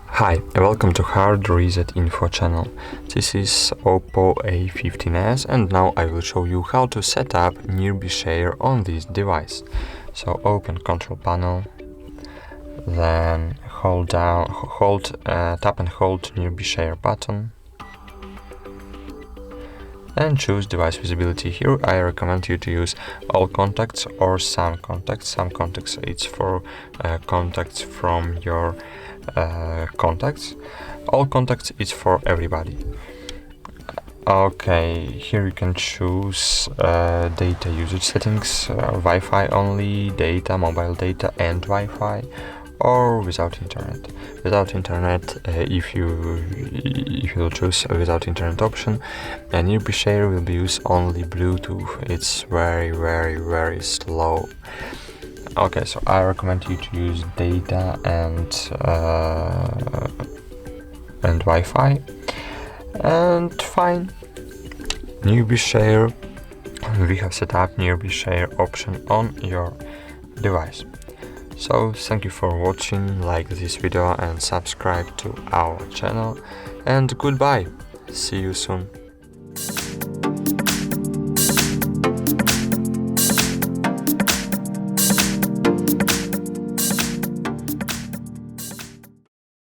Hi, and welcome to HardReset.Info channel. This is OPPO A15s, and now I will show you how to set up Nearby Share on this device. So open Control Panel, then tap and hold Nearby Share button, and choose Device Visibility. Here I recommend you to use all contacts or some contacts. Some contacts, it's for contacts from your contacts. All contacts is for everybody. Okay, here you can choose data usage settings, Wi-Fi only, data, mobile data and Wi-Fi, or without internet. Without internet, if you choose a without internet option, Nearby Share will be used only Bluetooth. It's very slow. Okay, so I recommend you to use data and Wi-Fi, and fine. Nearby Share. We have set up Nearby Share option on your device. So thank you for watching, like this video and subscribe to our channel, and goodbye, see you soon.